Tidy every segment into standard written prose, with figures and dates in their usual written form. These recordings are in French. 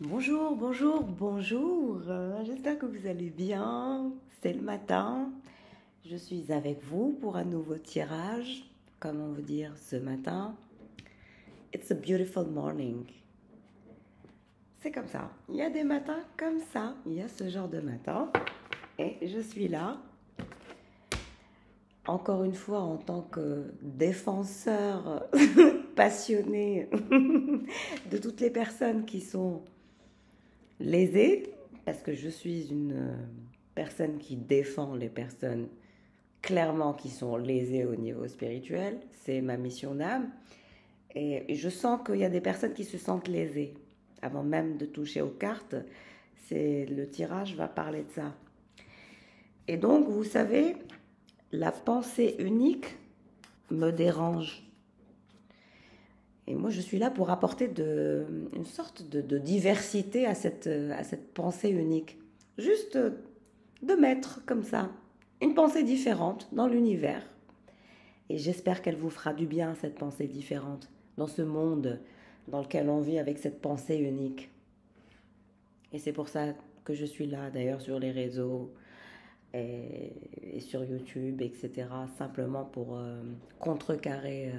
Bonjour, bonjour, bonjour. J'espère que vous allez bien. C'est le matin. Je suis avec vous pour un nouveau tirage. Comment vous dire ce matin? It's a beautiful morning. C'est comme ça. Il y a des matins comme ça. Il y a ce genre de matin. Et je suis là. Encore une fois, en tant que défenseur passionné de toutes les personnes qui sont lésées, parce que je suis une personne qui défend les personnes clairement qui sont lésées au niveau spirituel. C'est ma mission d'âme. Et je sens qu'il y a des personnes qui se sentent lésées. Avant même de toucher aux cartes, le tirage va parler de ça. Et donc, vous savez, la pensée unique me dérange. Et moi, je suis là pour apporter une sorte de diversité à cette pensée unique. Juste de mettre comme ça une pensée différente dans l'univers. Et j'espère qu'elle vous fera du bien, cette pensée différente, dans ce monde dans lequel on vit avec cette pensée unique. Et c'est pour ça que je suis là, d'ailleurs, sur les réseaux et sur YouTube, etc. Simplement pour contrecarrer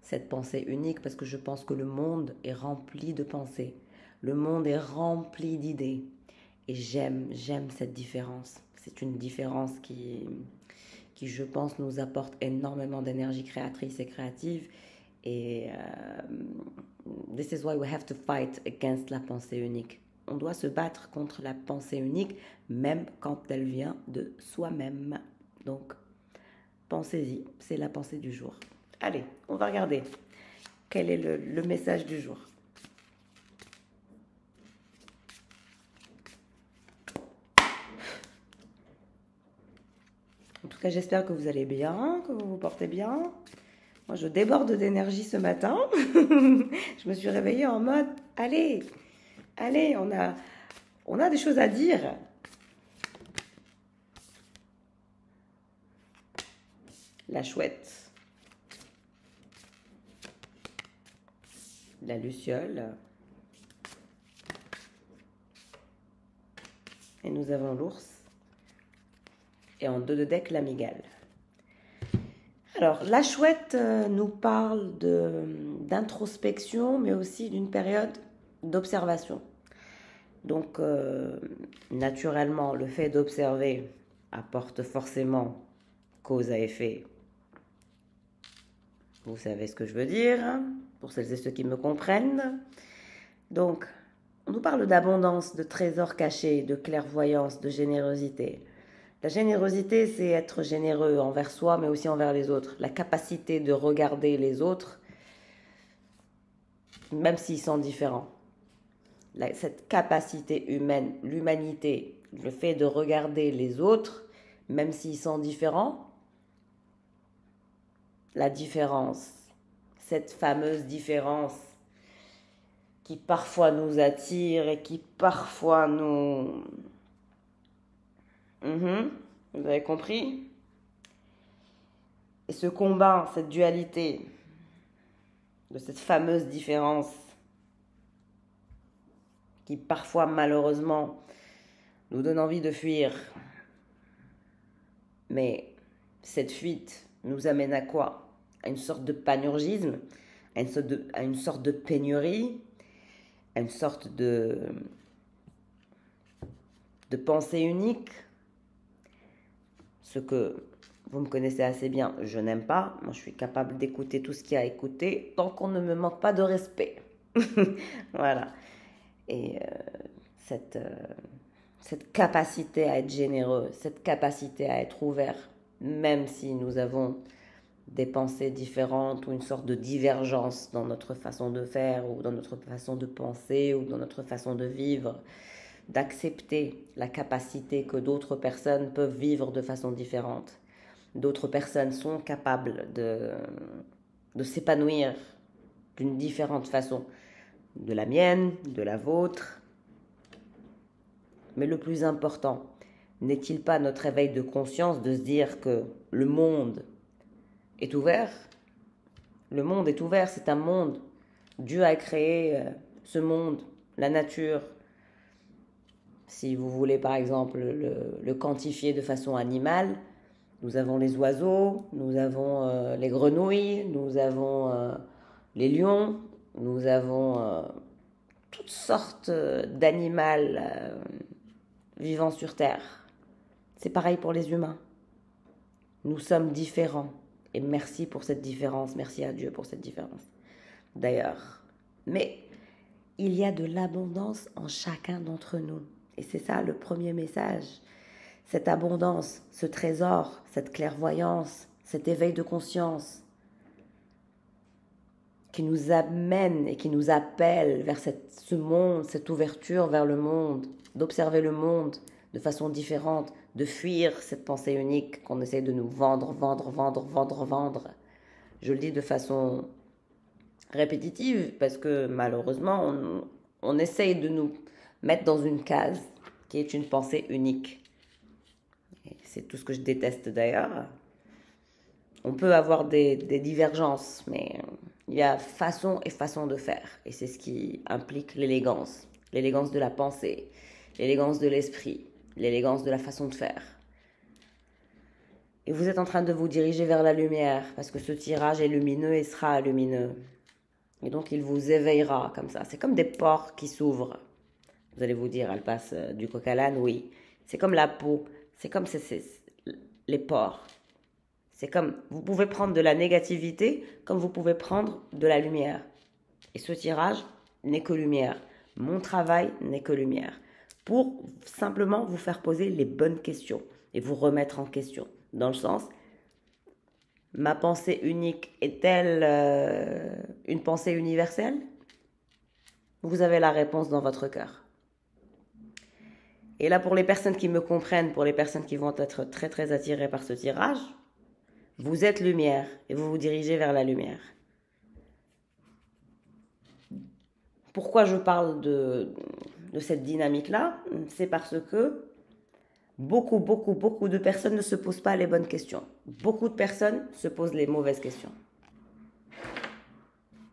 cette pensée unique, parce que je pense que le monde est rempli de pensées. Le monde est rempli d'idées. Et j'aime cette différence. C'est une différence qui, je pense, nous apporte énormément d'énergie créatrice et créative. Et this is why we have to fight against la pensée unique. On doit se battre contre la pensée unique, même quand elle vient de soi-même. Donc, pensez-y, c'est la pensée du jour. Allez, on va regarder quel est le message du jour. En tout cas, j'espère que vous allez bien, que vous vous portez bien. Moi, je déborde d'énergie ce matin. Je me suis réveillée en mode, allez, allez, on a des choses à dire. La chouette, la luciole, et nous avons l'ours, et en 2 de deck, l'amygale. Alors, la chouette nous parle d'introspection, mais aussi d'une période d'observation. Donc, naturellement, le fait d'observer apporte forcément cause à effet. Vous savez ce que je veux dire, pour celles et ceux qui me comprennent. Donc, on nous parle d'abondance, de trésors cachés, de clairvoyance, de générosité. La générosité, c'est être généreux envers soi, mais aussi envers les autres. La capacité de regarder les autres, même s'ils sont différents. Cette capacité humaine, l'humanité, le fait de regarder les autres, même s'ils sont différents, la différence, cette fameuse différence qui parfois nous attire et qui parfois nous... Vous avez compris? Et ce combat, cette dualité de cette fameuse différence qui parfois malheureusement nous donne envie de fuir. Mais cette fuite nous amène à quoi? À une sorte de panurgisme, à une sorte de pénurie, à une sorte de pensée unique. Ce que vous me connaissez assez bien, je n'aime pas. Moi, je suis capable d'écouter tout ce qu'il y a à écouter tant qu'on ne me manque pas de respect. Voilà. Et cette capacité à être généreux, cette capacité à être ouvert, même si nous avons des pensées différentes ou une sorte de divergence dans notre façon de faire ou dans notre façon de penser ou dans notre façon de vivre, d'accepter la capacité que d'autres personnes peuvent vivre de façon différente. D'autres personnes sont capables de s'épanouir d'une différente façon, de la mienne, de la vôtre. Mais le plus important, n'est-il pas notre éveil de conscience de se dire que le monde est ouvert? Le monde est ouvert, c'est un monde. Dieu a créé ce monde La nature, si vous voulez par exemple le quantifier de façon animale, nous avons les oiseaux, nous avons les grenouilles, nous avons les lions, nous avons toutes sortes d'animaux vivant sur Terre. C'est pareil pour les humains. Nous sommes différents. Et merci pour cette différence. Merci à Dieu pour cette différence. D'ailleurs. Mais il y a de l'abondance en chacun d'entre nous. Et c'est ça le premier message. Cette abondance, ce trésor, cette clairvoyance, cet éveil de conscience qui nous amène et qui nous appelle vers ce monde, cette ouverture vers le monde, d'observer le monde de façon différente, de fuir cette pensée unique qu'on essaie de nous vendre. Je le dis de façon répétitive parce que malheureusement, on essaye de nous mettre dans une case qui est une pensée unique. Et c'est tout ce que je déteste d'ailleurs. On peut avoir des divergences, mais il y a façon et façon de faire. Et c'est ce qui implique l'élégance de la pensée, l'élégance de l'esprit, l'élégance de la façon de faire. Et vous êtes en train de vous diriger vers la lumière, parce que ce tirage est lumineux et sera lumineux. Et donc il vous éveillera comme ça. C'est comme des pores qui s'ouvrent. Vous allez vous dire, elle passe du coq à l'âne, oui. C'est comme la peau, c'est comme les pores. C'est comme, vous pouvez prendre de la négativité comme vous pouvez prendre de la lumière. Et ce tirage n'est que lumière. Mon travail n'est que lumière. Pour simplement vous faire poser les bonnes questions et vous remettre en question. Dans le sens, ma pensée unique est-elle une pensée universelle? Vous avez la réponse dans votre cœur. Et là, pour les personnes qui me comprennent, pour les personnes qui vont être très très attirées par ce tirage, vous êtes lumière et vous vous dirigez vers la lumière. Pourquoi je parle de cette dynamique-là? C'est parce que beaucoup de personnes ne se posent pas les bonnes questions. Beaucoup de personnes se posent les mauvaises questions.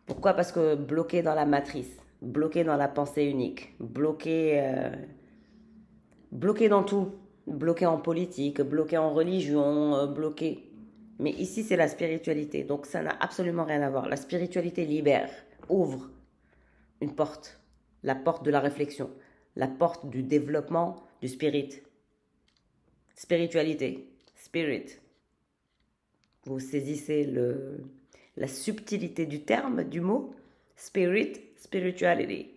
Pourquoi? Parce que bloqué dans la matrice, bloqué dans la pensée unique, bloqué dans tout, bloqué en politique, bloqué en religion, bloqué. Mais ici, c'est la spiritualité, donc ça n'a absolument rien à voir. La spiritualité libère, ouvre une porte, la porte de la réflexion, la porte du développement du spirit. Spiritualité, spirit. Vous saisissez la subtilité du terme, du mot, spirit, spirituality.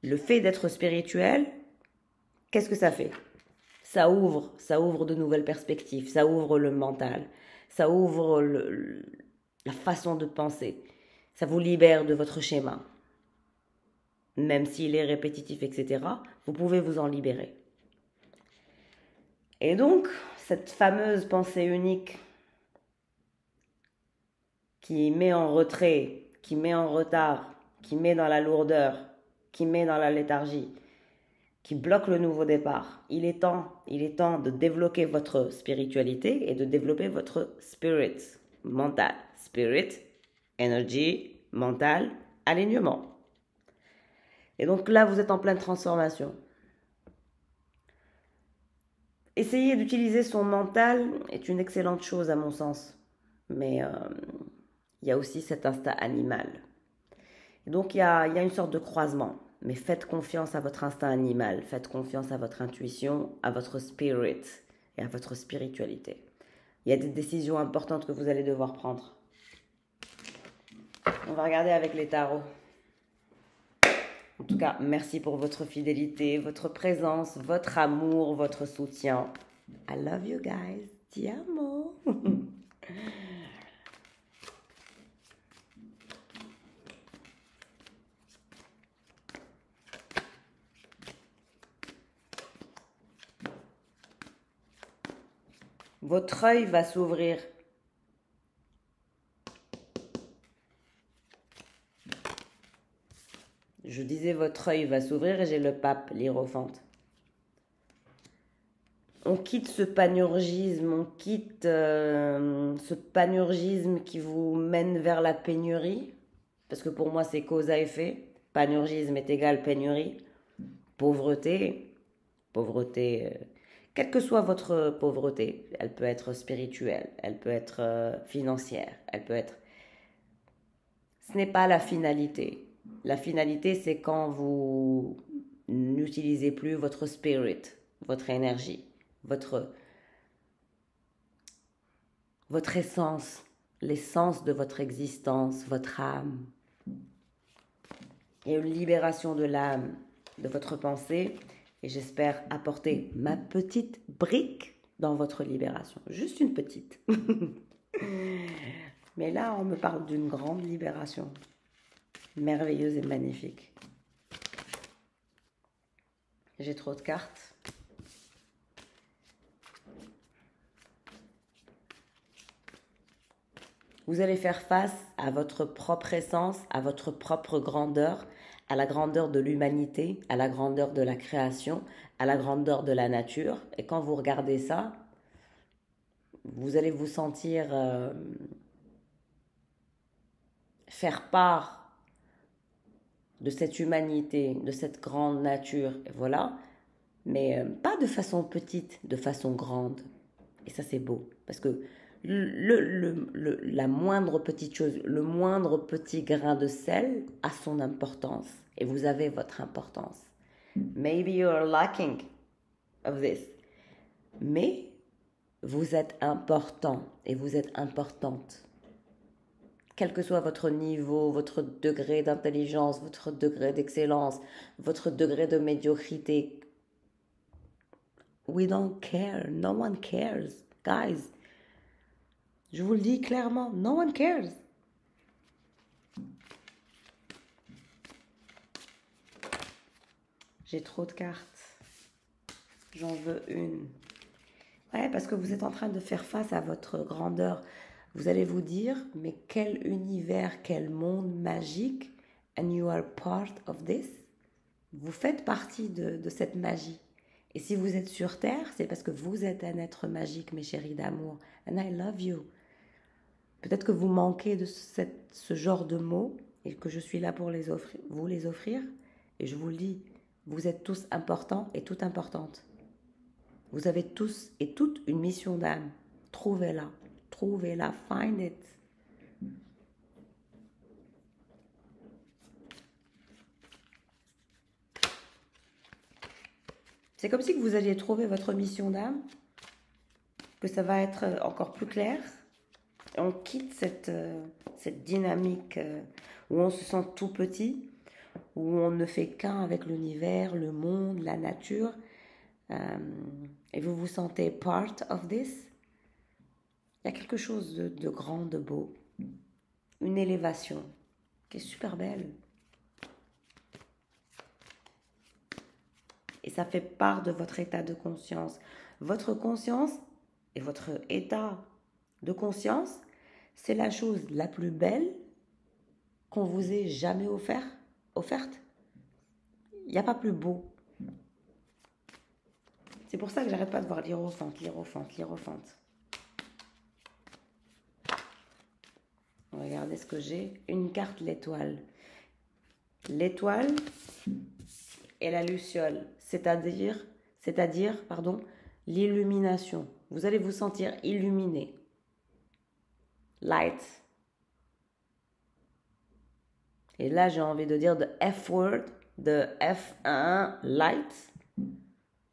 Le fait d'être spirituel, qu'est-ce que ça fait? Ça ouvre de nouvelles perspectives, ça ouvre le mental, ça ouvre la façon de penser, ça vous libère de votre schéma. Même s'il est répétitif, etc., vous pouvez vous en libérer. Et donc, cette fameuse pensée unique qui met en retrait, qui met en retard, qui met dans la lourdeur, qui met dans la léthargie, qui bloque le nouveau départ. Il est temps de développer votre spiritualité et de développer votre spirit, mental. Spirit, énergie, mental, alignement. Et donc là, vous êtes en pleine transformation. Essayer d'utiliser son mental est une excellente chose à mon sens. Mais il y a aussi cet instinct animal. Et donc il y a une sorte de croisement. Mais faites confiance à votre instinct animal, faites confiance à votre intuition, à votre spirit et à votre spiritualité. Il y a des décisions importantes que vous allez devoir prendre. On va regarder avec les tarots. En tout cas, merci pour votre fidélité, votre présence, votre amour, votre soutien. I love you guys. Ti amo. Votre œil va s'ouvrir. Je disais votre œil va s'ouvrir et j'ai le pape, l'hiérophante. On quitte ce panurgisme, on quitte ce panurgisme qui vous mène vers la pénurie, parce que pour moi c'est cause à effet. Panurgisme est égal pénurie. Pauvreté, quelle que soit votre pauvreté, elle peut être spirituelle, elle peut être financière, elle peut être... Ce n'est pas la finalité. La finalité, c'est quand vous n'utilisez plus votre spirit, votre énergie, votre essence, l'essence de votre existence, votre âme. Il y a une libération de l'âme, de votre pensée, et j'espère apporter ma petite brique dans votre libération. Juste une petite. Mais là, on me parle d'une grande libération, merveilleuse et magnifique. J'ai trop de cartes. Vous allez faire face à votre propre essence, à votre propre grandeur, à la grandeur de l'humanité, à la grandeur de la création, à la grandeur de la nature. Et quand vous regardez ça, vous allez vous sentir faire part de cette humanité, de cette grande nature, et voilà. Mais pas de façon petite, de façon grande. Et ça, c'est beau, parce que la moindre petite chose, le moindre petit grain de sel a son importance. Et vous avez votre importance. Maybe you're lacking of this. Mais vous êtes important et vous êtes importante. Quel que soit votre niveau, votre degré d'intelligence, votre degré d'excellence, votre degré de médiocrité. We don't care. No one cares. Guys, je vous le dis clairement, no one cares. J'ai trop de cartes. J'en veux une. Ouais, parce que vous êtes en train de faire face à votre grandeur. Vous allez vous dire, mais quel univers, quel monde magique, and you are part of this. Vous faites partie de cette magie. Et si vous êtes sur Terre, c'est parce que vous êtes un être magique, mes chéris d'amour. And I love you. Peut-être que vous manquez de ce genre de mots et que je suis là pour vous les offrir. Et je vous le dis, vous êtes tous importants et toutes importantes. Vous avez tous et toutes une mission d'âme. Trouvez-la. Trouvez-la. Find it. C'est comme si vous alliez trouver votre mission d'âme, que ça va être encore plus clair. On quitte cette dynamique où on se sent tout petit, où on ne fait qu'un avec l'univers, le monde, la nature, et vous vous sentez part of this. Il y a quelque chose de grand, de beau, une élévation qui est super belle. Et ça fait part de votre état de conscience. Votre conscience et votre état de conscience, c'est la chose la plus belle qu'on vous ait jamais offerte. Il n'y a pas plus beau. C'est pour ça que j'arrête pas de voir l'hiérophante. Regardez ce que j'ai. Une carte, l'étoile. L'étoile et la luciole, c'est-à-dire, l'illumination. Vous allez vous sentir illuminé. Light. Et là, j'ai envie de dire the F-word, de F1, light,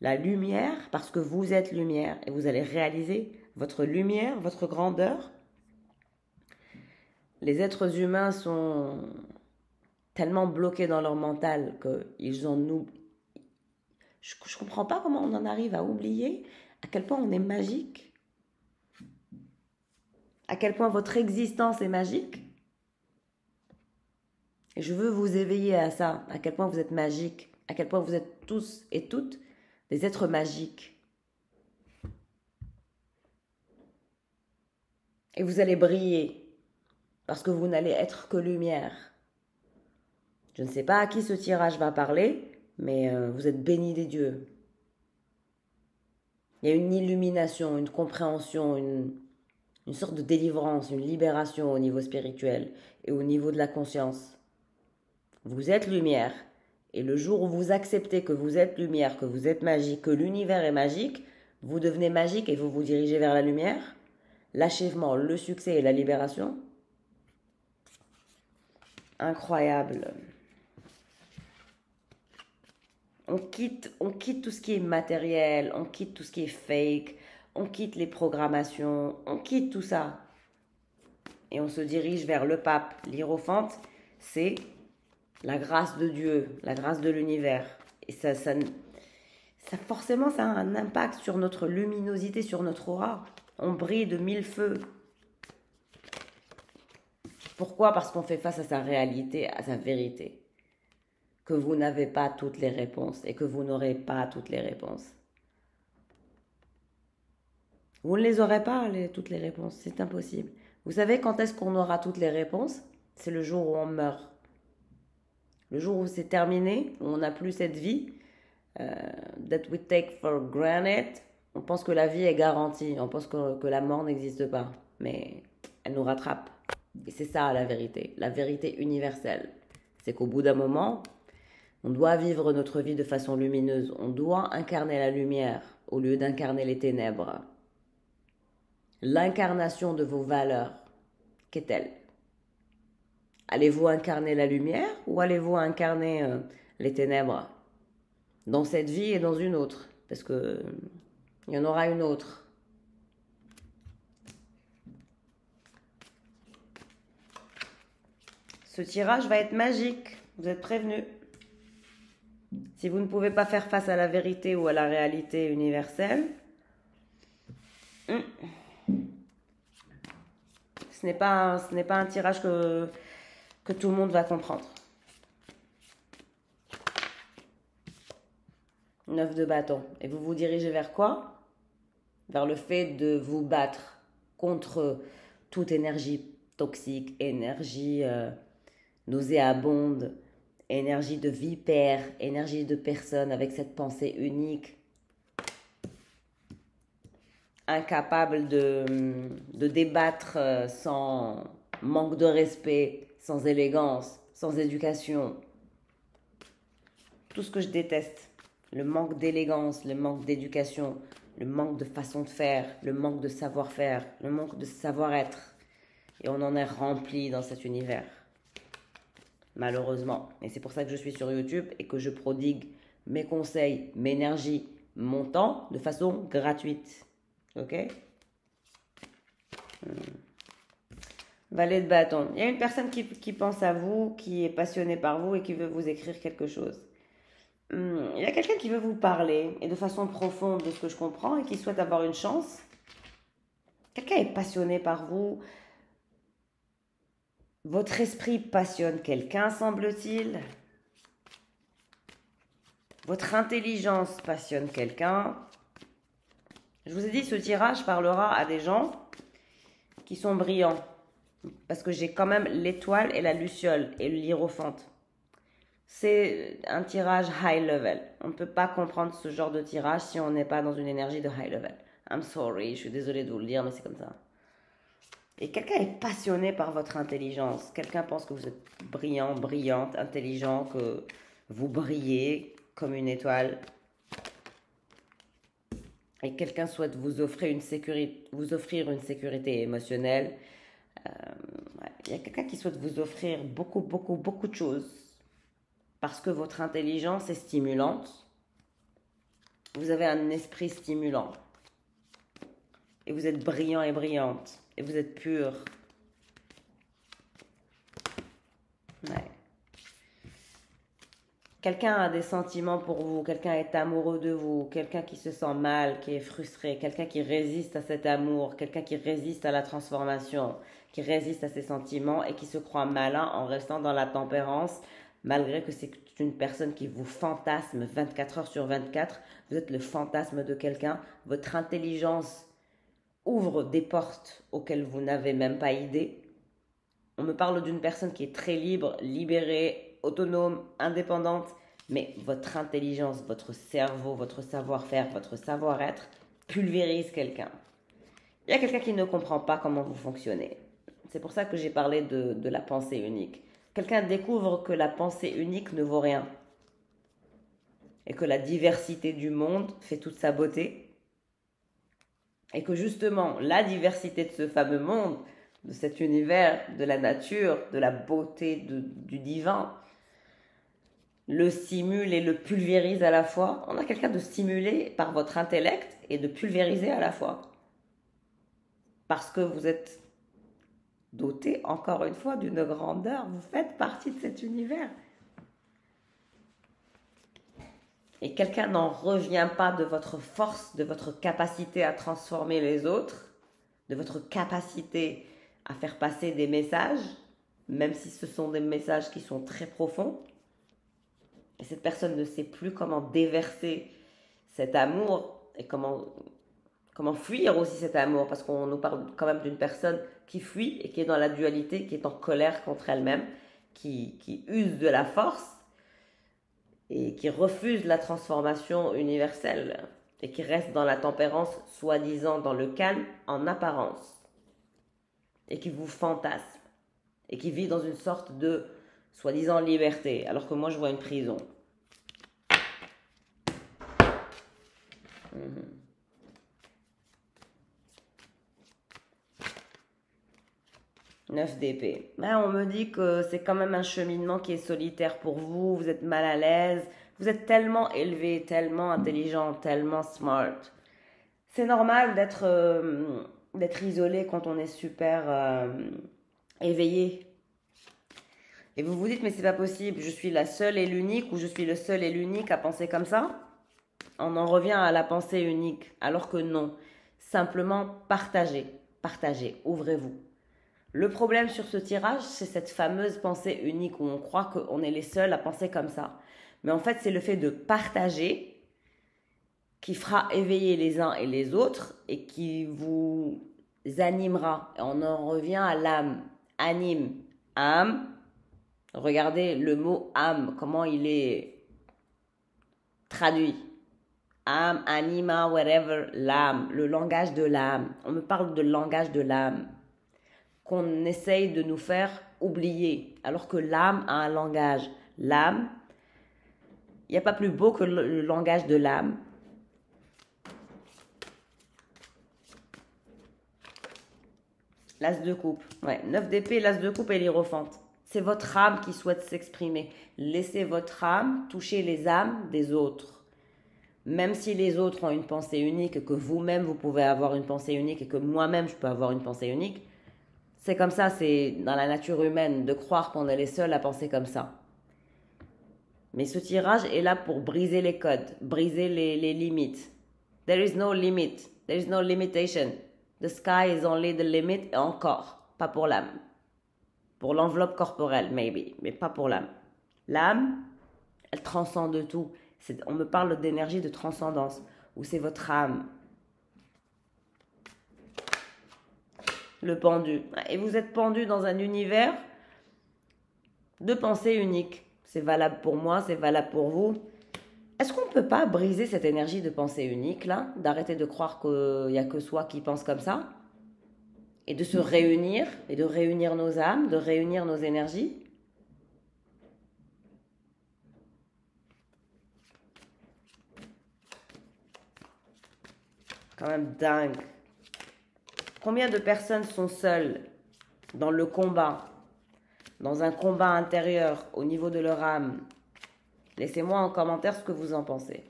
la lumière, parce que vous êtes lumière et vous allez réaliser votre lumière, votre grandeur. Les êtres humains sont tellement bloqués dans leur mental qu'ils en oublient. Je ne comprends pas comment on en arrive à oublier à quel point on est magique, à quel point votre existence est magique. Et je veux vous éveiller à ça, à quel point vous êtes magique, à quel point vous êtes tous et toutes des êtres magiques. Et vous allez briller, parce que vous n'allez être que lumière. Je ne sais pas à qui ce tirage va parler, mais vous êtes bénis des dieux. Il y a une illumination, une compréhension, une sorte de délivrance, une libération au niveau spirituel et au niveau de la conscience. Vous êtes lumière. Et le jour où vous acceptez que vous êtes lumière, que vous êtes magique, que l'univers est magique, vous devenez magique et vous vous dirigez vers la lumière. L'achèvement, le succès et la libération. Incroyable. On quitte tout ce qui est matériel, on quitte tout ce qui est fake, on quitte les programmations, on quitte tout ça. Et on se dirige vers le pape. L'hiérophante, c'est la grâce de Dieu, la grâce de l'univers. Et ça forcément, ça a un impact sur notre luminosité, sur notre aura. On brille de mille feux. Pourquoi? Parce qu'on fait face à sa réalité, à sa vérité. Que vous n'avez pas toutes les réponses et que vous n'aurez pas toutes les réponses. Vous ne les aurez pas, toutes les réponses. C'est impossible. Vous savez quand est-ce qu'on aura toutes les réponses? C'est le jour où on meurt. Le jour où c'est terminé, où on n'a plus cette vie, that we take for granted, on pense que la vie est garantie, on pense que la mort n'existe pas, mais elle nous rattrape. Et c'est ça la vérité universelle. C'est qu'au bout d'un moment, on doit vivre notre vie de façon lumineuse, on doit incarner la lumière au lieu d'incarner les ténèbres. L'incarnation de vos valeurs, qu'est-elle? Allez-vous incarner la lumière ou allez-vous incarner les ténèbres? Dans cette vie et dans une autre, parce que il y en aura une autre. Ce tirage va être magique, vous êtes prévenus. Si vous ne pouvez pas faire face à la vérité ou à la réalité universelle, ce n'est pas un tirage que tout le monde va comprendre. 9 de bâton. Et vous vous dirigez vers quoi? Vers le fait de vous battre contre toute énergie toxique, énergie nauséabonde, énergie de vipère, énergie de personne avec cette pensée unique, incapable de débattre sans manque de respect, sans élégance, sans éducation. Tout ce que je déteste, le manque d'élégance, le manque d'éducation, le manque de façon de faire, le manque de savoir-faire, le manque de savoir-être. Et on en est rempli dans cet univers. Malheureusement. Et c'est pour ça que je suis sur YouTube et que je prodigue mes conseils, mes énergies, mon temps de façon gratuite. Ok? Valet de bâton. Il y a une personne qui pense à vous, qui est passionnée par vous et qui veut vous écrire quelque chose. Il y a quelqu'un qui veut vous parler et de façon profonde de ce que je comprends et qui souhaite avoir une chance. Quelqu'un est passionné par vous. Votre esprit passionne quelqu'un, semble-t-il. Votre intelligence passionne quelqu'un. Je vous ai dit, ce tirage parlera à des gens qui sont brillants. Parce que j'ai quand même l'étoile et la luciole et l'hiérophante. C'est un tirage high level. On ne peut pas comprendre ce genre de tirage si on n'est pas dans une énergie de high level. I'm sorry, je suis désolée de vous le dire, mais c'est comme ça. Et quelqu'un est passionné par votre intelligence. Quelqu'un pense que vous êtes brillant, brillante, intelligent, que vous brillez comme une étoile. Et quelqu'un souhaite vous offrir une sécurité émotionnelle. Il y a quelqu'un qui souhaite vous offrir beaucoup de choses. Parce que votre intelligence est stimulante. Vous avez un esprit stimulant. Et vous êtes brillant et brillante. Et vous êtes pur. Ouais. Quelqu'un a des sentiments pour vous. Quelqu'un est amoureux de vous. Quelqu'un qui se sent mal, qui est frustré. Quelqu'un qui résiste à cet amour. Quelqu'un qui résiste à la transformation. Qui résiste à ses sentiments et qui se croit malin en restant dans la tempérance. Malgré que c'est une personne qui vous fantasme 24 heures sur 24. Vous êtes le fantasme de quelqu'un. Votre intelligence ouvre des portes auxquelles vous n'avez même pas idée. On me parle d'une personne qui est très libre, libérée, autonome, indépendante, mais votre intelligence, votre cerveau, votre savoir-faire, votre savoir-être pulvérise quelqu'un. Il y a quelqu'un qui ne comprend pas comment vous fonctionnez. C'est pour ça que j'ai parlé de la pensée unique. quelqu'un découvre que la pensée unique ne vaut rien et que la diversité du monde fait toute sa beauté et que justement la diversité de ce fameux monde, de cet univers, de la nature, de la beauté du divin, le stimule et le pulvérise à la fois. On a quelqu'un de stimulé par votre intellect et de pulvérisé à la fois. Parce que vous êtes doté, encore une fois, d'une grandeur. Vous faites partie de cet univers. Et quelqu'un n'en revient pas de votre force, de votre capacité à transformer les autres, de votre capacité à faire passer des messages, même si ce sont des messages qui sont très profonds. Et cette personne ne sait plus comment déverser cet amour et comment fuir aussi cet amour, parce qu'on nous parle quand même d'une personne qui fuit et qui est dans la dualité, qui est en colère contre elle-même, qui use de la force et qui refuse la transformation universelle et qui reste dans la tempérance, soi-disant dans le calme, en apparence, et qui vous fantasme et qui vit dans une sorte de soi-disant liberté, alors que moi je vois une prison. 9 d'épée. Ben, on me dit que c'est quand même un cheminement qui est solitaire pour vous, vous êtes mal à l'aise, vous êtes tellement élevé, tellement intelligent, tellement smart. C'est normal d'être isolé quand on est super éveillé. Et vous vous dites, mais c'est pas possible, je suis la seule et l'unique, ou je suis le seul et l'unique à penser comme ça. On en revient à la pensée unique, alors que non. Simplement partagez, ouvrez-vous. Le problème sur ce tirage, c'est cette fameuse pensée unique où on croit qu'on est les seuls à penser comme ça. Mais en fait, c'est le fait de partager qui fera éveiller les uns et les autres et qui vous animera. Et on en revient à l'âme. Anime, âme. Regardez le mot âme, comment il est traduit. Âme, anima, whatever, l'âme, le langage de l'âme. On me parle de langage de l'âme qu'on essaye de nous faire oublier, alors que l'âme a un langage. L'âme, il n'y a pas plus beau que le langage de l'âme. L'as de coupe, ouais, 9 d'épée, l'as de coupe et l'hiérophante. C'est votre âme qui souhaite s'exprimer. Laissez votre âme toucher les âmes des autres. Même si les autres ont une pensée unique, et que vous-même vous pouvez avoir une pensée unique, et que moi-même je peux avoir une pensée unique, c'est comme ça, c'est dans la nature humaine de croire qu'on est les seuls à penser comme ça. Mais ce tirage est là pour briser les codes, briser les limites. There is no limit, there is no limitation. The sky is only the limit, et encore, pas pour l'âme. Pour l'enveloppe corporelle, maybe, mais pas pour l'âme. L'âme, elle transcende tout. On me parle d'énergie de transcendance, où c'est votre âme. Le pendu. Et vous êtes pendu dans un univers de pensée unique. C'est valable pour moi, c'est valable pour vous. Est-ce qu'on ne peut pas briser cette énergie de pensée unique, là, d'arrêter de croire qu'il n'y a que soi qui pense comme ça, et de se réunir, et de réunir nos âmes, de réunir nos énergies? Quand même dingue. Combien de personnes sont seules dans le combat, dans un combat intérieur au niveau de leur âme? Laissez-moi en commentaire ce que vous en pensez.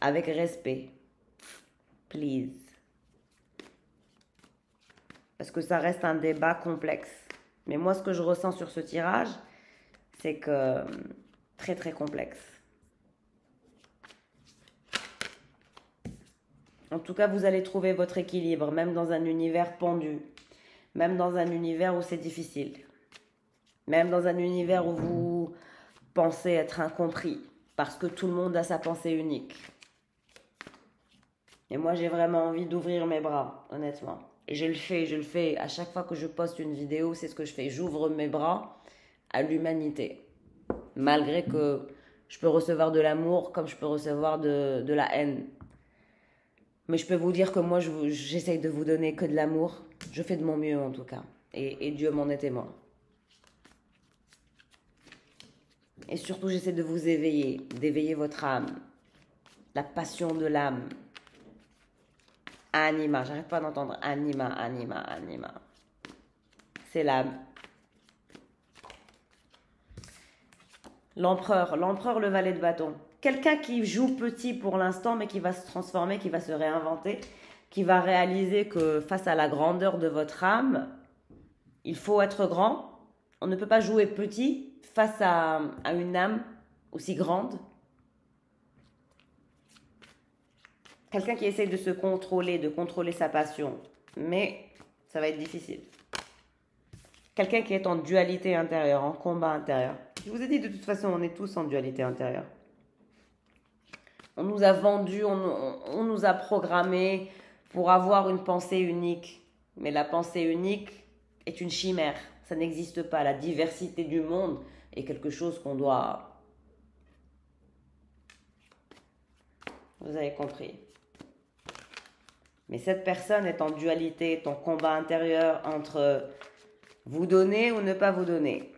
Avec respect. Please. Parce que ça reste un débat complexe. Mais moi, ce que je ressens sur ce tirage, c'est que très très complexe. En tout cas, vous allez trouver votre équilibre, même dans un univers pendu. Même dans un univers où c'est difficile. Même dans un univers où vous pensez être incompris. Parce que tout le monde a sa pensée unique. Et moi, j'ai vraiment envie d'ouvrir mes bras, honnêtement. Et je le fais. À chaque fois que je poste une vidéo, c'est ce que je fais. J'ouvre mes bras à l'humanité. Malgré que je peux recevoir de l'amour comme je peux recevoir de la haine. Mais je peux vous dire que moi, j'essaye de vous donner que de l'amour. Je fais de mon mieux, en tout cas. Et Dieu m'en est témoin. Et surtout, j'essaie de vous éveiller, d'éveiller votre âme. La passion de l'âme. Anima, j'arrête pas d'entendre anima, anima, anima. C'est l'âme. L'empereur, le valet de bâton. Quelqu'un qui joue petit pour l'instant, mais qui va se transformer, qui va se réinventer, qui va réaliser que face à la grandeur de votre âme, il faut être grand. On ne peut pas jouer petit face à une âme aussi grande. Quelqu'un qui essaie de se contrôler, de contrôler sa passion, mais ça va être difficile. Quelqu'un qui est en dualité intérieure, en combat intérieur. Je vous ai dit, de toute façon, on est tous en dualité intérieure. On nous a vendus, on nous a programmés pour avoir une pensée unique. Mais la pensée unique est une chimère. Ça n'existe pas. La diversité du monde est quelque chose qu'on doit... Vous avez compris. Mais cette personne est en dualité, est en combat intérieur entre vous donner ou ne pas vous donner.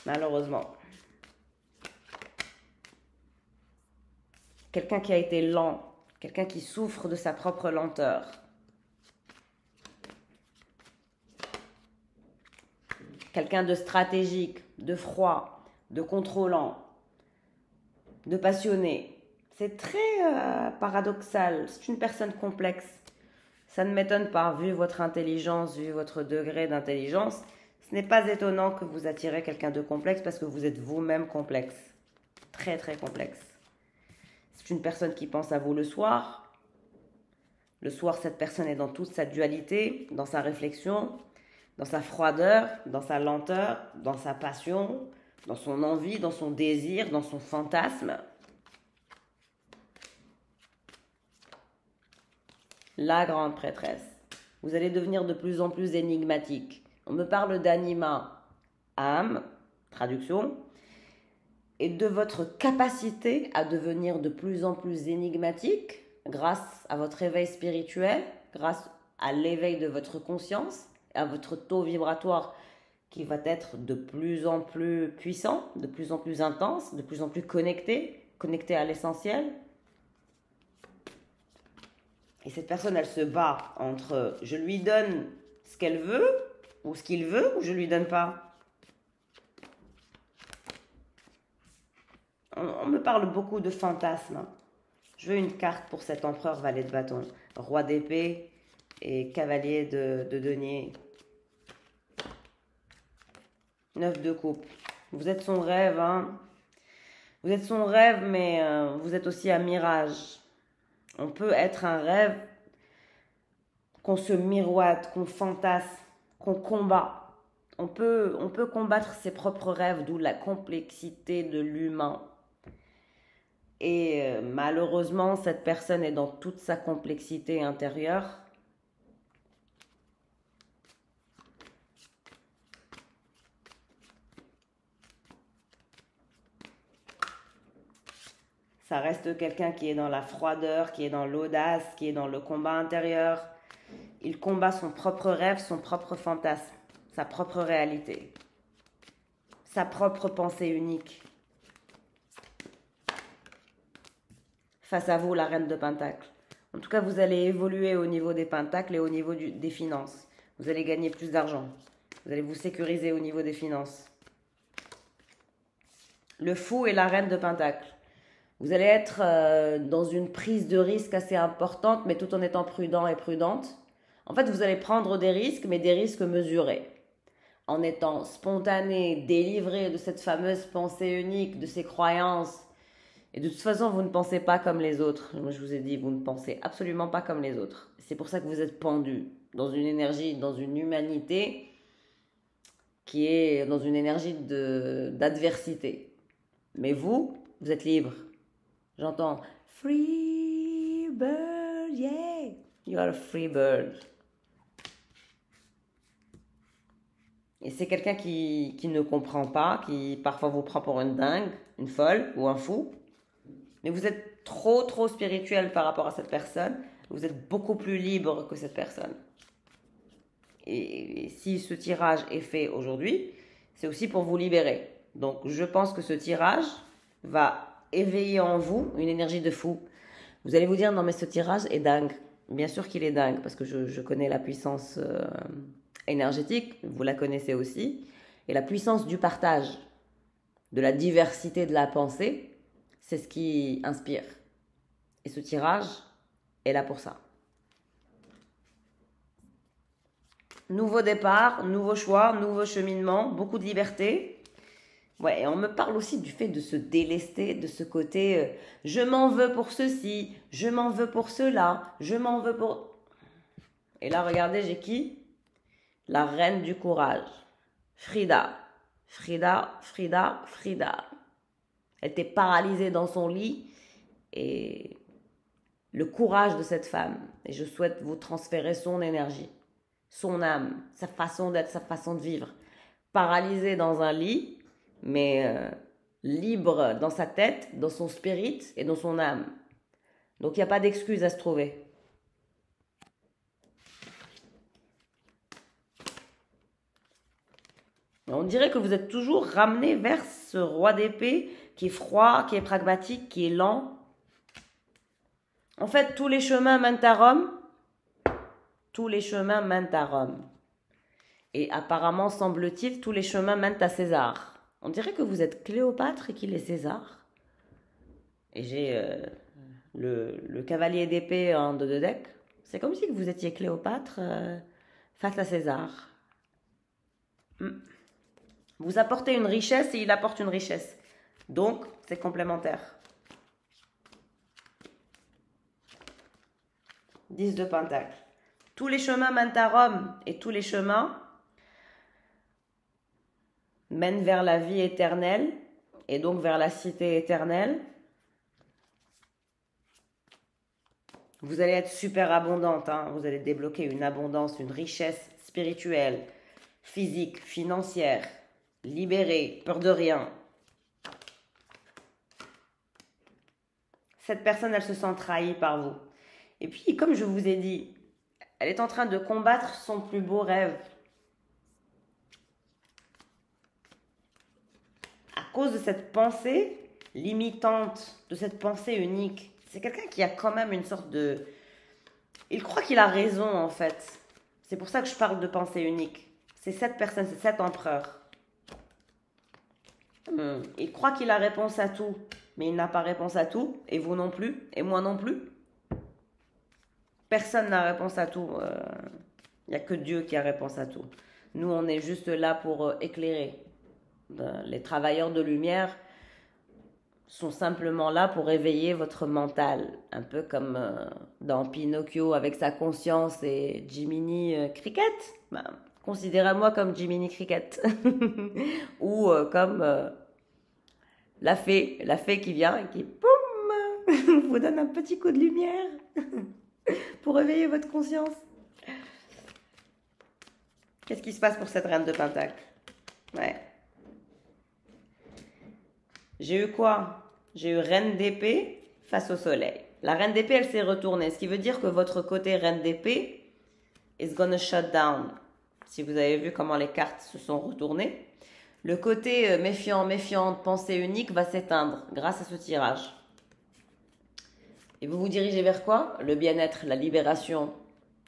Malheureusement. Quelqu'un qui a été lent, quelqu'un qui souffre de sa propre lenteur. Quelqu'un de stratégique, de froid, de contrôlant, de passionné. C'est très paradoxal, c'est une personne complexe. Ça ne m'étonne pas, vu votre intelligence, vu votre degré d'intelligence. Ce n'est pas étonnant que vous attirez quelqu'un de complexe parce que vous êtes vous-même complexe. Très, très complexe. C'est une personne qui pense à vous le soir. Le soir, cette personne est dans toute sa dualité, dans sa réflexion, dans sa froideur, dans sa lenteur, dans sa passion, dans son envie, dans son désir, dans son fantasme. La grande prêtresse. Vous allez devenir de plus en plus énigmatique. On me parle d'anima, âme, traduction, et de votre capacité à devenir de plus en plus énigmatique grâce à votre éveil spirituel, grâce à l'éveil de votre conscience, à votre taux vibratoire qui va être de plus en plus puissant, de plus en plus intense, de plus en plus connecté à l'essentiel. Et cette personne, elle se bat entre je lui donne ce qu'elle veut, ou ce qu'il veut, ou je lui donne pas. On me parle beaucoup de fantasmes. Je veux une carte pour cet empereur valet de bâton, roi d'épée et cavalier de denier. 9 de coupe. Vous êtes son rêve, hein. Vous êtes son rêve, mais vous êtes aussi un mirage. On peut être un rêve qu'on se miroite, qu'on fantasme, qu'on combat. On peut combattre ses propres rêves, d'où la complexité de l'humain. Et malheureusement, cette personne est dans toute sa complexité intérieure. Ça reste quelqu'un qui est dans la froideur, qui est dans l'audace, qui est dans le combat intérieur. Il combat son propre rêve, son propre fantasme, sa propre réalité, sa propre pensée unique. Face à vous, la reine de Pentacles. En tout cas, vous allez évoluer au niveau des Pentacles et au niveau des finances. Vous allez gagner plus d'argent. Vous allez vous sécuriser au niveau des finances. Le fou et la reine de Pentacles. Vous allez être dans une prise de risque assez importante, mais tout en étant prudent et prudente. En fait, vous allez prendre des risques, mais des risques mesurés. En étant spontané, délivré de cette fameuse pensée unique, de ces croyances. Et de toute façon, vous ne pensez pas comme les autres. Moi, je vous ai dit, vous ne pensez absolument pas comme les autres. C'est pour ça que vous êtes pendu dans une énergie, dans une humanité qui est dans une énergie d'adversité. Mais vous êtes libre. J'entends free bird, yeah, you are a free bird. Et c'est quelqu'un qui ne comprend pas, qui parfois vous prend pour une dingue, une folle ou un fou. Mais vous êtes trop spirituel par rapport à cette personne. Vous êtes beaucoup plus libre que cette personne. Et si ce tirage est fait aujourd'hui, c'est aussi pour vous libérer. Donc, je pense que ce tirage va éveiller en vous une énergie de fou. Vous allez vous dire, non mais ce tirage est dingue. Bien sûr qu'il est dingue, parce que je connais la puissance énergétique, vous la connaissez aussi, et la puissance du partage, de la diversité de la pensée, c'est ce qui inspire. Et ce tirage est là pour ça. Nouveau départ, nouveau choix, nouveau cheminement, beaucoup de liberté. Ouais, et on me parle aussi du fait de se délester, de ce côté je m'en veux pour ceci, je m'en veux pour cela, je m'en veux pour... Et là, regardez, j'ai qui? La reine du courage. Frida. Frida, Frida, Frida. Elle était paralysée dans son lit et le courage de cette femme. Et je souhaite vous transférer son énergie, son âme, sa façon d'être, sa façon de vivre. Paralysée dans un lit, mais libre dans sa tête, dans son spirit et dans son âme. Donc il n'y a pas d'excuse à se trouver. On dirait que vous êtes toujours ramené vers ce roi d'épée qui est froid, qui est pragmatique, qui est lent. En fait, tous les chemins mènent à Rome. Tous les chemins mènent à Rome. Et apparemment, semble-t-il, tous les chemins mènent à César. On dirait que vous êtes Cléopâtre et qu'il est César. Et j'ai le cavalier d'épée en deux de deck. C'est comme si vous étiez Cléopâtre face à César. Vous apportez une richesse et il apporte une richesse. Donc, c'est complémentaire. 10 de Pentacle. Tous les chemins mènent à Rome et tous les chemins mènent vers la vie éternelle et donc vers la cité éternelle. Vous allez être super abondante, hein. Vous allez débloquer une abondance, une richesse spirituelle, physique, financière, libérée, peur de rien. Cette personne, elle se sent trahie par vous. Et puis, comme je vous ai dit, elle est en train de combattre son plus beau rêve. À cause de cette pensée limitante, de cette pensée unique. C'est quelqu'un qui a quand même une sorte de... Il croit qu'il a raison, en fait. C'est pour ça que je parle de pensée unique. C'est cette personne, c'est cet empereur. Il croit qu'il a réponse à tout, mais il n'a pas réponse à tout, et vous non plus, et moi non plus. Personne n'a réponse à tout. Il n'y a que Dieu qui a réponse à tout. Nous, on est juste là pour éclairer. Les travailleurs de lumière sont simplement là pour éveiller votre mental. Un peu comme dans Pinocchio avec sa conscience et Jiminy Cricket. Ben, considérez-moi comme Jiminy Cricket. Ou comme la fée qui vient et qui poum, vous donne un petit coup de lumière pour éveiller votre conscience. Qu'est-ce qui se passe pour cette reine de Pentacle? Ouais. J'ai eu quoi? J'ai eu reine d'épée face au soleil. La reine d'épée, elle s'est retournée. Ce qui veut dire que votre côté reine d'épée is gonna shut down. Si vous avez vu comment les cartes se sont retournées. Le côté méfiant, méfiante, pensée unique va s'éteindre grâce à ce tirage. Et vous vous dirigez vers quoi? Le bien-être, la libération,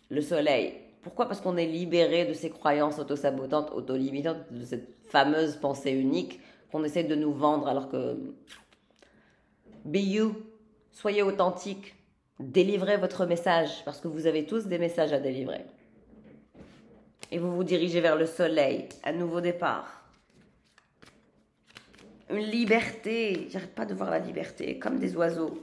le soleil. Pourquoi? Parce qu'on est libéré de ces croyances autosabotantes, autolimitantes, de cette fameuse pensée unique qu'on essaie de nous vendre alors que... Be you, soyez authentique, délivrez votre message parce que vous avez tous des messages à délivrer. Et vous vous dirigez vers le soleil, un nouveau départ. Une liberté, j'arrête pas de voir la liberté, comme des oiseaux.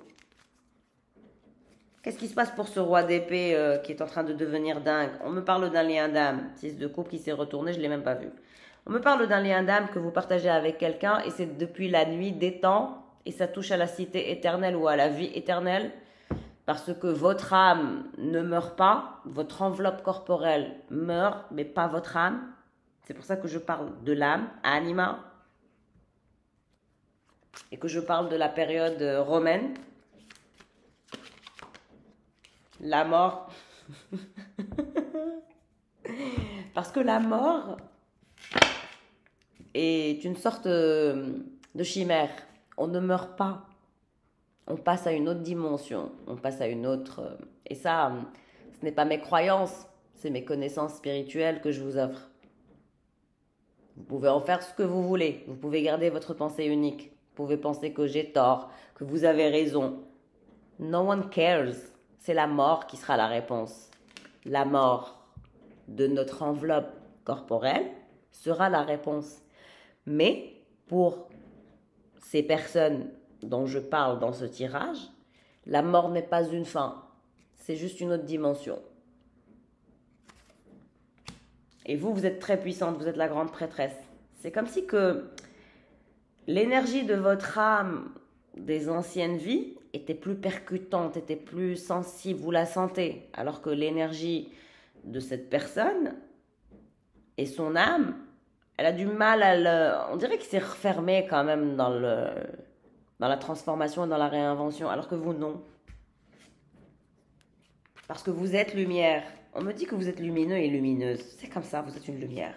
Qu'est-ce qui se passe pour ce roi d'épée qui est en train de devenir dingue? On me parle d'un lien d'âme, 6 de coupe qui s'est retourné, je ne l'ai même pas vu. On me parle d'un lien d'âme que vous partagez avec quelqu'un et c'est depuis la nuit des temps et ça touche à la cité éternelle ou à la vie éternelle parce que votre âme ne meurt pas, votre enveloppe corporelle meurt mais pas votre âme. C'est pour ça que je parle de l'âme, anima, et que je parle de la période romaine. La mort. Parce que la mort, est une sorte de chimère. On ne meurt pas. On passe à une autre dimension. On passe à une autre... et ça, ce n'est pas mes croyances, c'est mes connaissances spirituelles que je vous offre. Vous pouvez en faire ce que vous voulez. Vous pouvez garder votre pensée unique. Vous pouvez penser que j'ai tort, que vous avez raison. No one cares. C'est la mort qui sera la réponse. La mort de notre enveloppe corporelle sera la réponse. Mais pour ces personnes dont je parle dans ce tirage, la mort n'est pas une fin. C'est juste une autre dimension. Et vous, vous êtes très puissante, vous êtes la grande prêtresse. C'est comme si que l'énergie de votre âme des anciennes vies était plus percutante, était plus sensible, vous la sentez. Alors que l'énergie de cette personne et son âme, elle a du mal à le... On dirait qu'il s'est refermé quand même dans la transformation et dans la réinvention, alors que vous, non. Parce que vous êtes lumière. On me dit que vous êtes lumineux et lumineuse. C'est comme ça, vous êtes une lumière.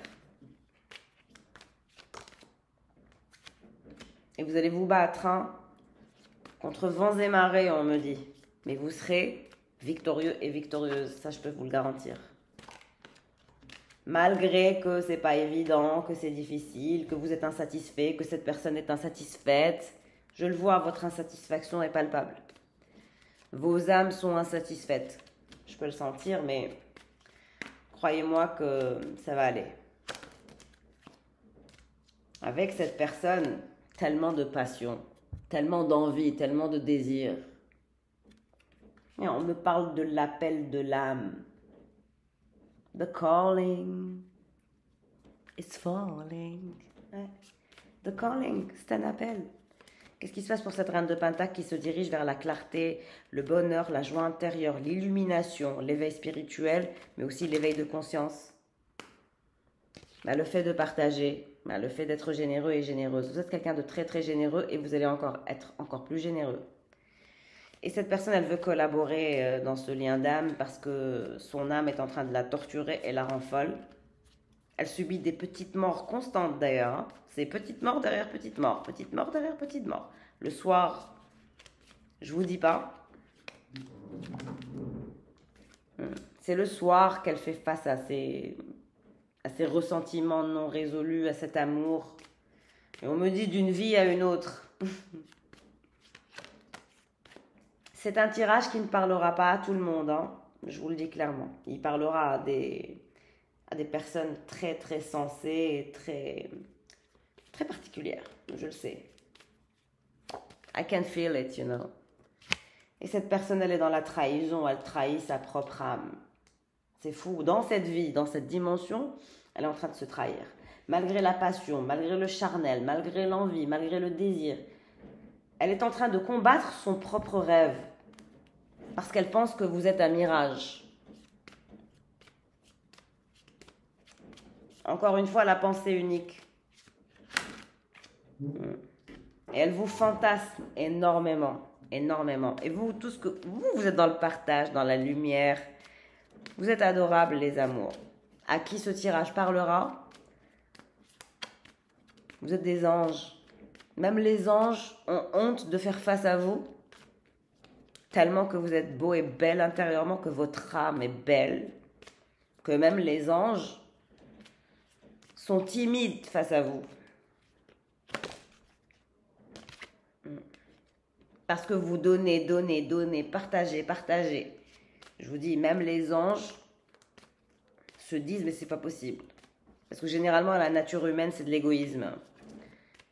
Et vous allez vous battre, hein, contre vents et marées, on me dit. Mais vous serez victorieux et victorieuse, ça je peux vous le garantir. Malgré que c'est pas évident, que c'est difficile, que vous êtes insatisfait, que cette personne est insatisfaite, je le vois, votre insatisfaction est palpable. Vos âmes sont insatisfaites. Je peux le sentir, mais croyez-moi que ça va aller. Avec cette personne, tellement de passion, tellement d'envie, tellement de désir. Et on me parle de l'appel de l'âme. The calling is falling. Ouais. The calling, c'est un appel. Qu'est-ce qui se passe pour cette reine de Pentacle qui se dirige vers la clarté, le bonheur, la joie intérieure, l'illumination, l'éveil spirituel, mais aussi l'éveil de conscience? Le fait de partager, le fait d'être généreux et généreuse. Vous êtes quelqu'un de très très généreux et vous allez être encore plus généreux. Et cette personne, elle veut collaborer dans ce lien d'âme parce que son âme est en train de la torturer et la rend folle. Elle subit des petites morts constantes d'ailleurs. Hein. C'est petite mort derrière petite mort, petite mort derrière petite mort. Le soir, je vous dis pas. C'est le soir qu'elle fait face à ses ressentiments non résolus, à cet amour. Et on me dit d'une vie à une autre. C'est un tirage qui ne parlera pas à tout le monde, hein. Je vous le dis clairement. Il parlera à des personnes très très sensées et très, très particulières, je le sais. I can feel it, you know. Et cette personne, elle est dans la trahison, elle trahit sa propre âme. C'est fou. Dans cette vie, dans cette dimension, elle est en train de se trahir. Malgré la passion, malgré le charnel, malgré l'envie, malgré le désir, elle est en train de combattre son propre rêve. Parce qu'elle pense que vous êtes un mirage. Encore une fois, la pensée unique. Et elle vous fantasme énormément, énormément. Et vous, tout ce que vous êtes dans le partage, dans la lumière. Vous êtes adorables, les amours. À qui ce tirage parlera? Vous êtes des anges. Même les anges ont honte de faire face à vous. Tellement que vous êtes beau et belle intérieurement, que votre âme est belle. Que même les anges sont timides face à vous. Parce que vous donnez, donnez, donnez, partagez, partagez. Je vous dis, même les anges se disent, mais c'est pas possible. Parce que généralement, la nature humaine, c'est de l'égoïsme.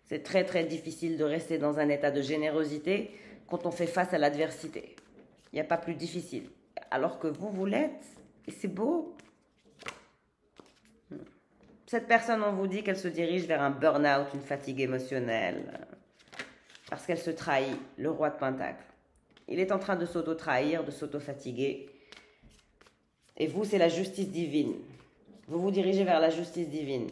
C'est très, très difficile de rester dans un état de générosité quand on fait face à l'adversité. Il n'y a pas plus difficile. Alors que vous l'êtes, et c'est beau. Cette personne, on vous dit qu'elle se dirige vers un burn-out, une fatigue émotionnelle. Parce qu'elle se trahit, le roi de Pentacle. Il est en train de s'auto-trahir, de s'auto-fatiguer. Et vous, c'est la justice divine. Vous vous dirigez vers la justice divine.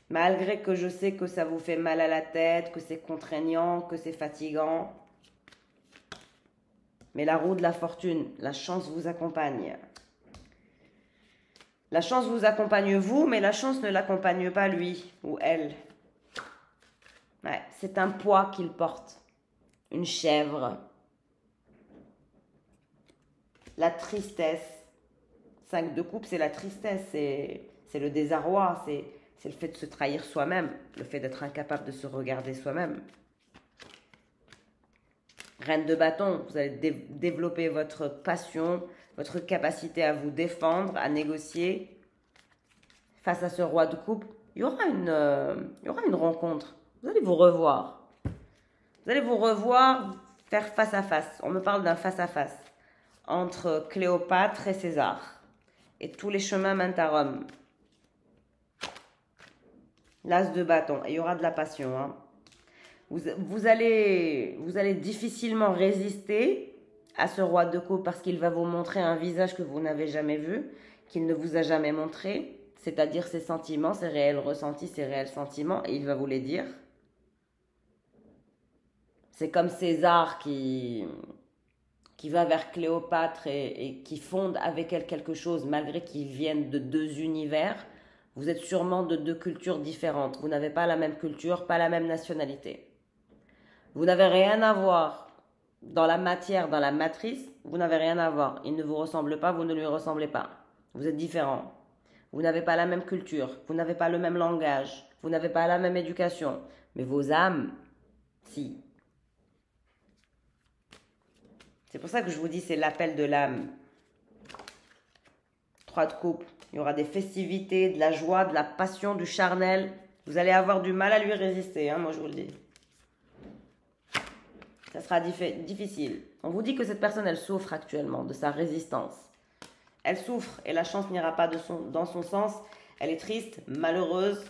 Malgré que je sais que ça vous fait mal à la tête, que c'est contraignant, que c'est fatigant. Mais la roue de la fortune, la chance vous accompagne. La chance vous accompagne vous, mais la chance ne l'accompagne pas lui ou elle. Ouais, c'est un poids qu'il porte. Une chèvre. La tristesse. 5 de coupe, c'est la tristesse, c'est le désarroi, c'est le fait de se trahir soi-même, le fait d'être incapable de se regarder soi-même. Reine de bâton, vous allez développer votre passion, votre capacité à vous défendre, à négocier. Face à ce roi de coupe, il y aura une rencontre. Vous allez vous revoir. Vous allez vous revoir, faire face à face. On me parle d'un face à face entre Cléopâtre et César. Et tous les chemins mènent à Rome. L'as de bâton. Et il y aura de la passion. Hein. Vous allez difficilement résister à ce roi de coupe parce qu'il va vous montrer un visage que vous n'avez jamais vu, qu'il ne vous a jamais montré, c'est-à-dire ses sentiments, ses réels ressentis, ses réels sentiments, et il va vous les dire. C'est comme César qui va vers Cléopâtre et qui fonde avec elle quelque chose, malgré qu'ils viennent de 2 univers. Vous êtes sûrement de 2 cultures différentes. Vous n'avez pas la même culture, pas la même nationalité. Vous n'avez rien à voir dans la matière, dans la matrice. Vous n'avez rien à voir. Il ne vous ressemble pas, vous ne lui ressemblez pas. Vous êtes différents. Vous n'avez pas la même culture. Vous n'avez pas le même langage. Vous n'avez pas la même éducation. Mais vos âmes, si. C'est pour ça que je vous dis, c'est l'appel de l'âme. 3 de coupe. Il y aura des festivités, de la joie, de la passion, du charnel. Vous allez avoir du mal à lui résister, hein, moi je vous le dis. Ça sera difficile. On vous dit que cette personne, elle souffre actuellement de sa résistance. Elle souffre et la chance n'ira pas dans son sens. Elle est triste, malheureuse.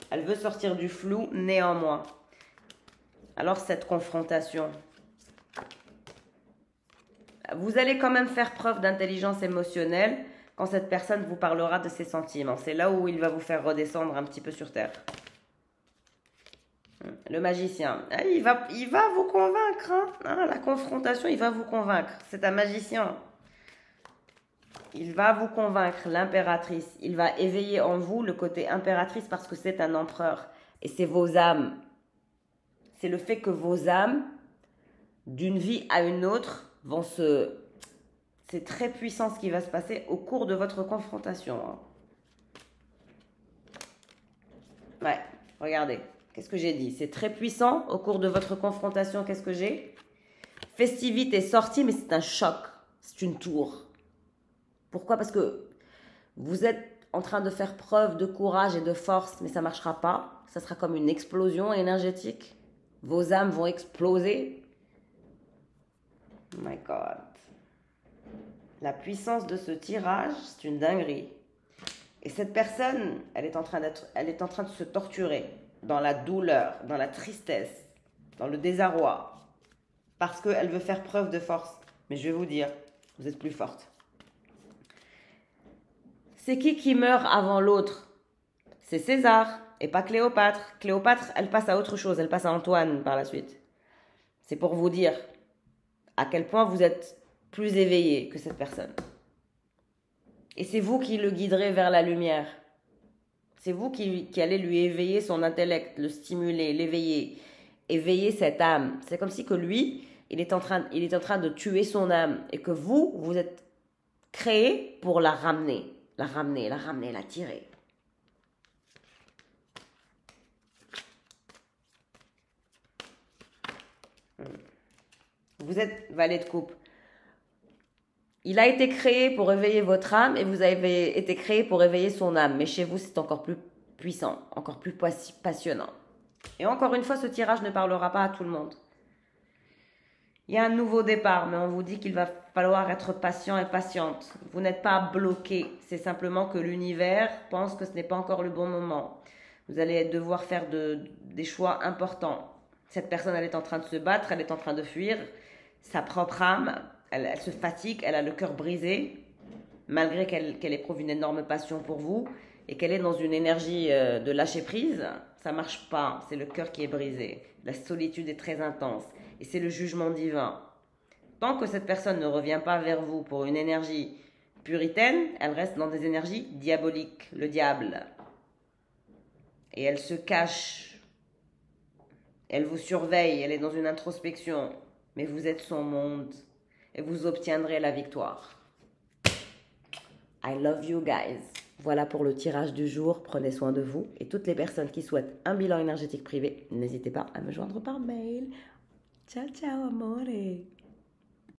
Elle veut sortir du flou, néanmoins. Alors cette confrontation, vous allez quand même faire preuve d'intelligence émotionnelle quand cette personne vous parlera de ses sentiments. C'est là où il va vous faire redescendre un petit peu sur terre. Le magicien, il va vous convaincre. Hein, la confrontation, il va vous convaincre. C'est un magicien. Il va vous convaincre, l'impératrice. Il va éveiller en vous le côté impératrice parce que c'est un empereur. Et c'est vos âmes. C'est le fait que vos âmes, d'une vie à une autre, vont se... C'est très puissant ce qui va se passer au cours de votre confrontation. Hein. Ouais, regardez. Qu'est-ce que j'ai dit? C'est très puissant au cours de votre confrontation. Qu'est-ce que j'ai? Festivité sortie, mais c'est un choc. C'est une tour. Pourquoi? Parce que vous êtes en train de faire preuve de courage et de force, mais ça ne marchera pas. Ça sera comme une explosion énergétique. Vos âmes vont exploser. Oh my God. La puissance de ce tirage, c'est une dinguerie. Et cette personne, elle est en train de se torturer dans la douleur, dans la tristesse, dans le désarroi, parce qu'elle veut faire preuve de force. Mais je vais vous dire, vous êtes plus forte. C'est qui meurt avant l'autre? C'est César et pas Cléopâtre. Cléopâtre, elle passe à autre chose, elle passe à Antoine par la suite. C'est pour vous dire à quel point vous êtes plus éveillé que cette personne. Et c'est vous qui le guiderez vers la lumière. C'est vous qui allez lui éveiller son intellect, le stimuler, l'éveiller, éveiller cette âme. C'est comme si que lui, il est en train de tuer son âme et que vous êtes créé pour la ramener, la tirer. Vous êtes valet de coupe. Il a été créé pour éveiller votre âme et vous avez été créé pour éveiller son âme. Mais chez vous, c'est encore plus puissant, encore plus passionnant. Et encore une fois, ce tirage ne parlera pas à tout le monde. Il y a un nouveau départ, mais on vous dit qu'il va falloir être patient et patiente. Vous n'êtes pas bloqué. C'est simplement que l'univers pense que ce n'est pas encore le bon moment. Vous allez devoir faire des choix importants. Cette personne, elle est en train de se battre, elle est en train de fuir. Sa propre âme, elle se fatigue, elle a le cœur brisé, malgré qu'elle éprouve une énorme passion pour vous et qu'elle est dans une énergie de lâcher prise. Ça marche pas, c'est le cœur qui est brisé. La solitude est très intense et c'est le jugement divin. Tant que cette personne ne revient pas vers vous pour une énergie puritaine, elle reste dans des énergies diaboliques, le diable. Et elle se cache, elle vous surveille, elle est dans une introspection, mais vous êtes son monde et vous obtiendrez la victoire. I love you guys. Voilà pour le tirage du jour, prenez soin de vous et toutes les personnes qui souhaitent un bilan énergétique privé, n'hésitez pas à me joindre par mail. Ciao ciao amore.